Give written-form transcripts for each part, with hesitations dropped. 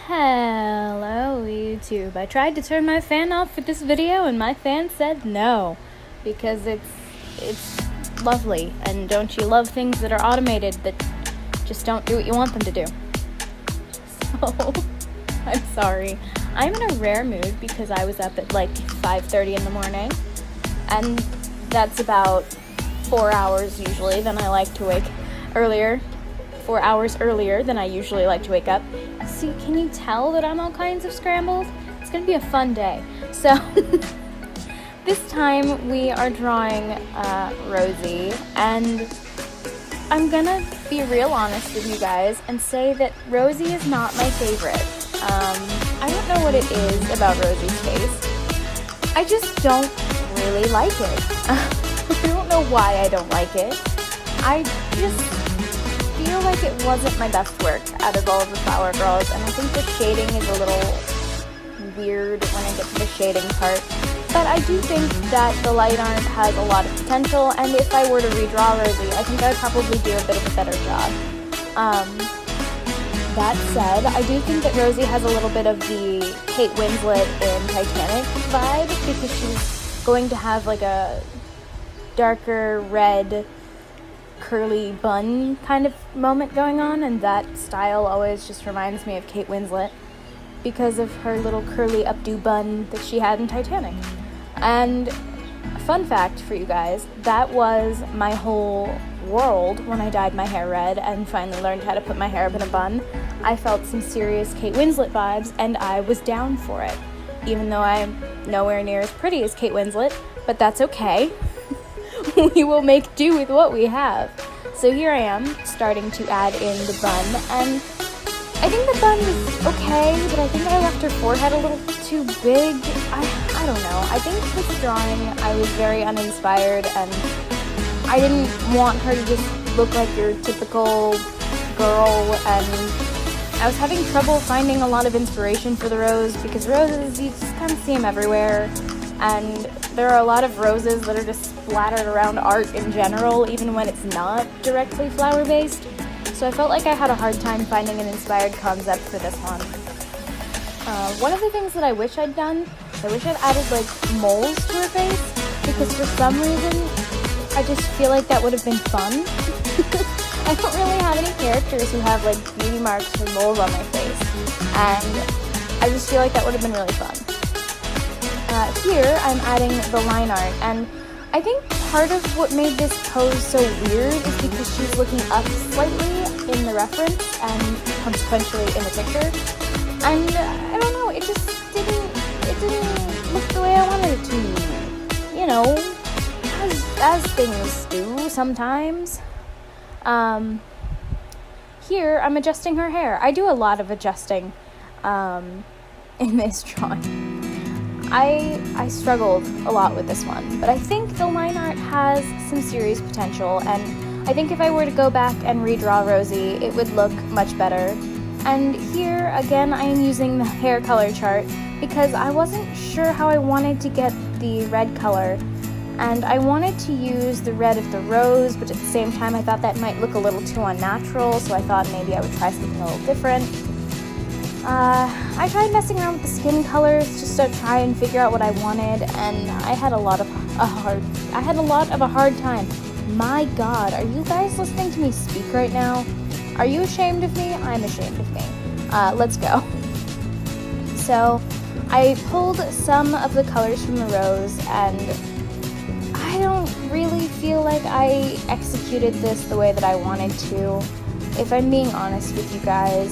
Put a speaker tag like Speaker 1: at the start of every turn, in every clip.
Speaker 1: Hello YouTube. I tried to turn my fan off for this video and my fan said no, because it's lovely, and don't you love things that are automated that just don't do what you want them to do? So, I'm sorry. I'm in a rare mood because I was up at like 5:30 in the morning, and that's about 4 hours usually than I like to wake earlier. 4 hours earlier than I usually like to wake up. See, can you tell that I'm all kinds of scrambled? It's gonna be a fun day. So, this time we are drawing Rosie, and I'm gonna be real honest with you guys and say that Rosie is not my favorite. I don't know what it is about Rosie's face. I just don't really like it. I don't know why I don't like it. I just feel like it wasn't my best work out of all of the Flower Girls, and I think the shading is a little weird when I get to the shading part. But I do think that the light art has a lot of potential, and if I were to redraw Rosie, I think I would probably do a bit of a better job. That said, I do think that Rosie has a little bit of the Kate Winslet in Titanic vibe, because she's going to have like a darker red curly bun kind of moment going on, and that style always just reminds me of Kate Winslet because of her little curly updo bun that she had in Titanic. And fun fact for you guys, that was my whole world when I dyed my hair red and finally learned how to put my hair up in a bun. I felt some serious Kate Winslet vibes, and I was down for it, even though I'm nowhere near as pretty as Kate Winslet, but that's okay. We will make do with what we have. So here I am, starting to add in the bun, and I think the bun was okay, but I think I left her forehead a little too big. I don't know. I think this drawing, I was very uninspired, and I didn't want her to just look like your typical girl, and I was having trouble finding a lot of inspiration for the rose, because roses, you just kind of see them everywhere. And there are a lot of roses that are just splattered around art in general, even when it's not directly flower-based. So I felt like I had a hard time finding an inspired concept for this one. One of the things that I wish I'd done, I wish I'd added like moles to her face, because for some reason, I just feel like that would have been fun. I don't really have any characters who have like beauty marks or moles on their face, and I just feel like that would have been really fun. Here, I'm adding the line art, and I think part of what made this pose so weird is because she's looking up slightly in the reference and consequentially in the picture, and I don't know, it didn't look the way I wanted it to, you know, as things do sometimes. Here, I'm adjusting her hair. I do a lot of adjusting in this drawing. I struggled a lot with this one, but I think the line art has some serious potential, and I think if I were to go back and redraw Rosie, it would look much better. And here, again, I am using the hair color chart because I wasn't sure how I wanted to get the red color, and I wanted to use the red of the rose, but at the same time I thought that might look a little too unnatural, so I thought maybe I would try something a little different. I tried messing around with the skin colors just to try and figure out what I wanted, and I had a lot of a hard time. My God, are you guys listening to me speak right now? Are you ashamed of me? I'm ashamed of me. Let's go. So, I pulled some of the colors from the rose, and I don't really feel like I executed this the way that I wanted to. If I'm being honest with you guys,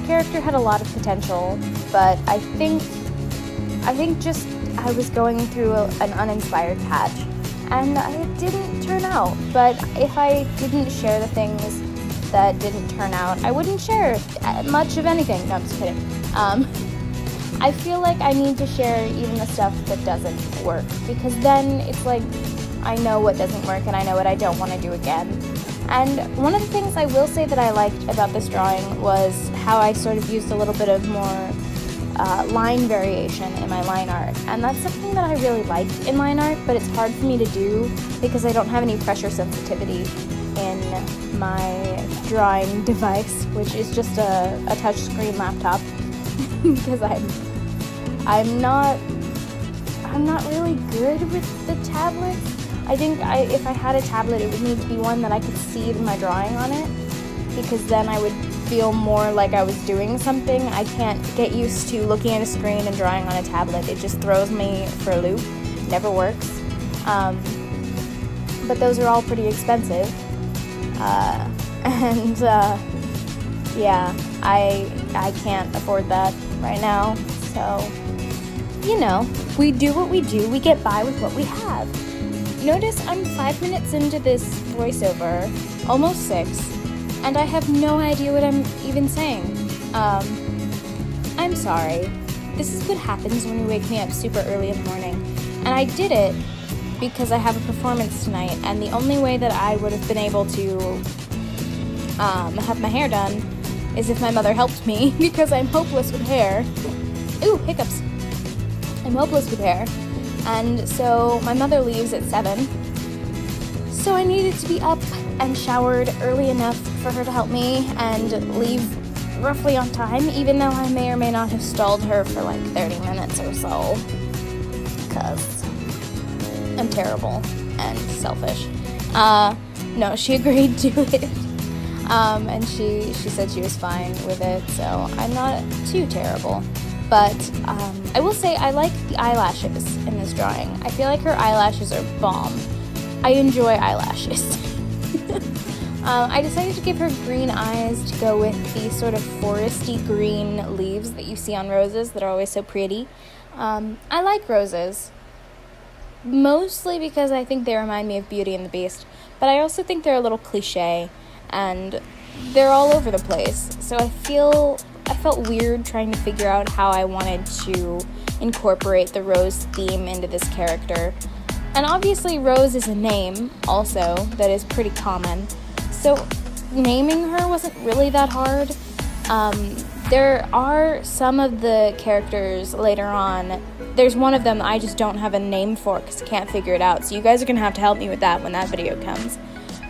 Speaker 1: character had a lot of potential, but I think just I was going through an uninspired patch, and it didn't turn out. But if I didn't share the things that didn't turn out, I wouldn't share much of anything. No, I'm just kidding. I feel like I need to share even the stuff that doesn't work, because then it's like I know what doesn't work and I know what I don't want to do again. And one of the things I will say that I liked about this drawing was how I sort of used a little bit of more line variation in my line art. And that's something that I really like in line art, but it's hard for me to do because I don't have any pressure sensitivity in my drawing device, which is just a touchscreen laptop. because I'm not really good with the tablets. I think if I had a tablet, it would need to be one that I could see my drawing on it, because then I would feel more like I was doing something. I can't get used to looking at a screen and drawing on a tablet. It just throws me for a loop. Never works. But those are all pretty expensive. Yeah, I can't afford that right now. So, you know, we do what we do. We get by with what we have. Notice I'm 5 minutes into this voiceover, almost 6, and I have no idea what I'm even saying. I'm sorry. This is what happens when you wake me up super early in the morning. And I did it because I have a performance tonight, and the only way that I would have been able to have my hair done is if my mother helped me, because I'm hopeless with hair. Ooh, hiccups. I'm hopeless with hair. And so my mother leaves at 7. So I needed to be up and showered early enough for her to help me and leave roughly on time, even though I may or may not have stalled her for like 30 minutes or so. Because I'm terrible and selfish. No, she agreed to it. And she said she was fine with it, so I'm not too terrible. But I will say I like the eyelashes in this drawing. I feel like her eyelashes are bomb. I enjoy eyelashes. I decided to give her green eyes to go with the sort of foresty green leaves that you see on roses that are always so pretty. I like roses, mostly because I think they remind me of Beauty and the Beast, but I also think they're a little cliche, and they're all over the place. So I felt weird trying to figure out how I wanted to incorporate the Rose theme into this character. And obviously Rose is a name also that is pretty common, so naming her wasn't really that hard. There are some of the characters later on. There's one of them I just don't have a name for because I can't figure it out, so you guys are going to have to help me with that when that video comes.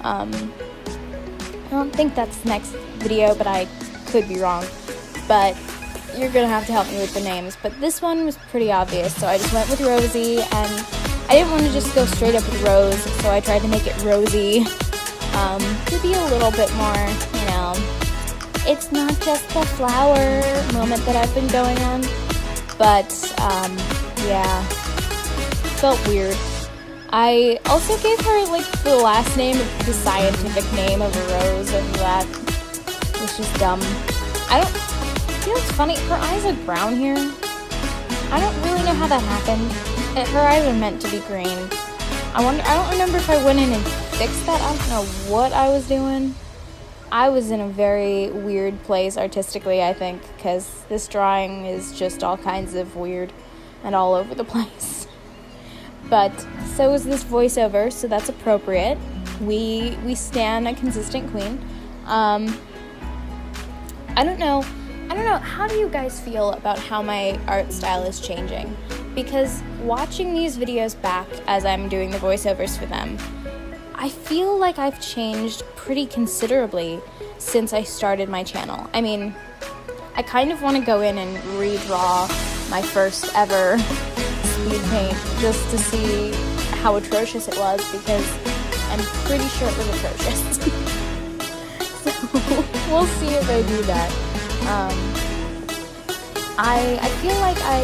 Speaker 1: I don't think that's next video, but I could be wrong. But you're going to have to help me with the names. But this one was pretty obvious, so I just went with Rosie, and I didn't want to just go straight up with Rose, so I tried to make it Rosie, to be a little bit more, you know, it's not just the flower moment that I've been going on, but, yeah, felt weird. I also gave her, like, the last name, the scientific name of a rose, and that was just dumb. You know what's funny? Her eyes are brown here. I don't really know how that happened. Her eyes are meant to be green. I don't remember if I went in and fixed that. I don't know what I was doing. I was in a very weird place artistically, I think, because this drawing is just all kinds of weird and all over the place. But so is this voiceover, so that's appropriate. We stan a consistent queen. I don't know, how do you guys feel about how my art style is changing? Because watching these videos back as I'm doing the voiceovers for them, I feel like I've changed pretty considerably since I started my channel. I mean, I kind of want to go in and redraw my first ever speed paint just to see how atrocious it was, because I'm pretty sure it was atrocious. So we'll see if I do that. I feel like I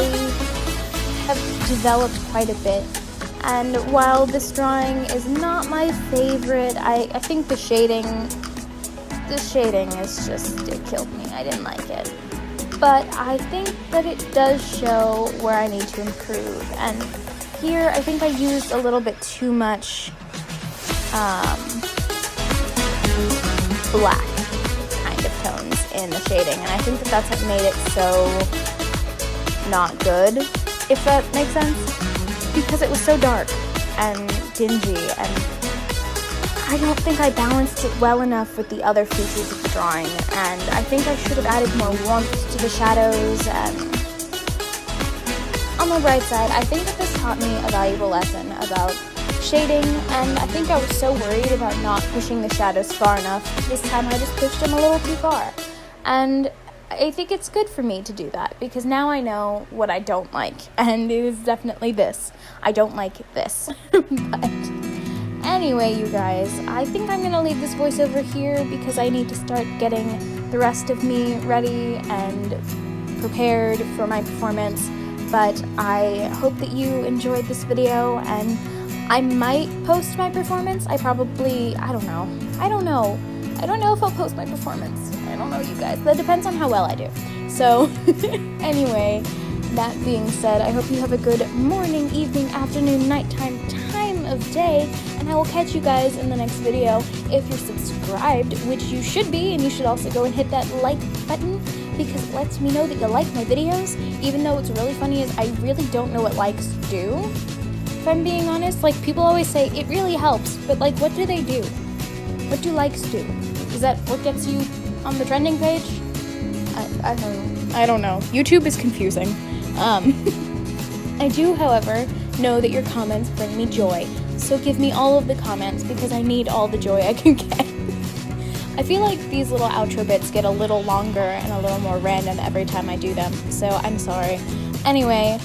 Speaker 1: have developed quite a bit, and while this drawing is not my favorite, I think the shading is just, it killed me. I didn't like it. But I think that it does show where I need to improve, and here I think I used a little bit too much black kind of tones in the shading, and I think that that's what made it so not good, if that makes sense, because it was so dark and dingy, and I don't think I balanced it well enough with the other features of the drawing, and I think I should have added more warmth to the shadows. And on the bright side, I think that this taught me a valuable lesson about shading, and I think I was so worried about not pushing the shadows far enough. This time I just pushed them a little too far. And I think it's good for me to do that because now I know what I don't like, and it is definitely this. I don't like this. But anyway, you guys, I think I'm going to leave this voiceover here because I need to start getting the rest of me ready and prepared for my performance. But I hope that you enjoyed this video, and I might post my performance. I don't know if I'll post my performance. I don't know, you guys. That depends on how well I do. So, anyway, that being said, I hope you have a good morning, evening, afternoon, nighttime, time of day, and I will catch you guys in the next video. If you're subscribed, which you should be, and you should also go and hit that like button, because it lets me know that you like my videos, even though what's really funny is I really don't know what likes do, if I'm being honest. Like, people always say, it really helps, but like, what do they do? What do likes do? Is that what gets you on the trending page? I don't know. YouTube is confusing. I do, however, know that your comments bring me joy, so give me all of the comments because I need all the joy I can get. I feel like these little outro bits get a little longer and a little more random every time I do them, so I'm sorry. Anyway,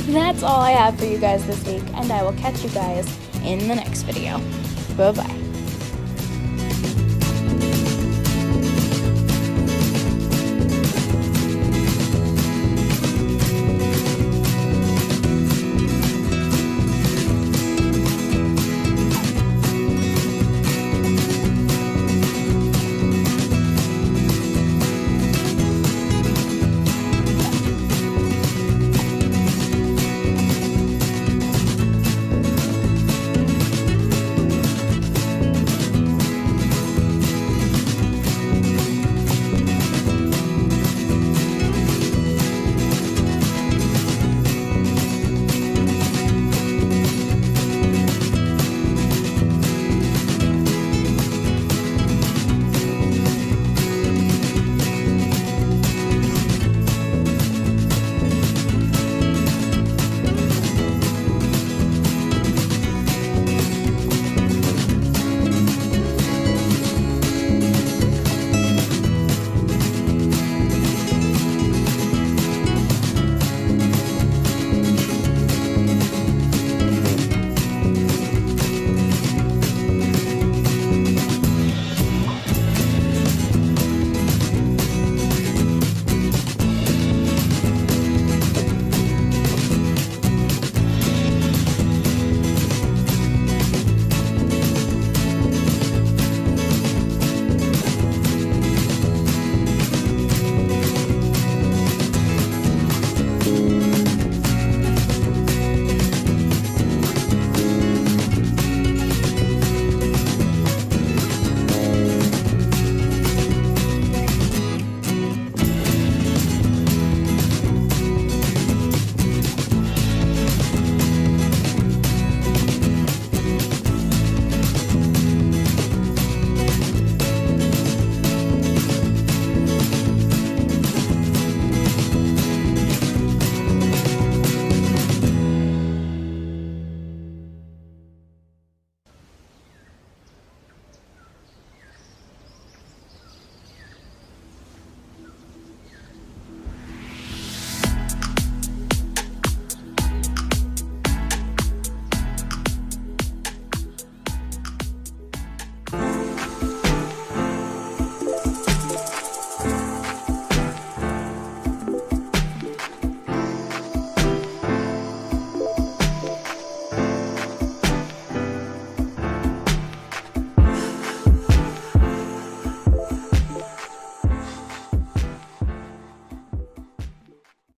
Speaker 1: that's all I have for you guys this week, and I will catch you guys in the next video. Bye-bye.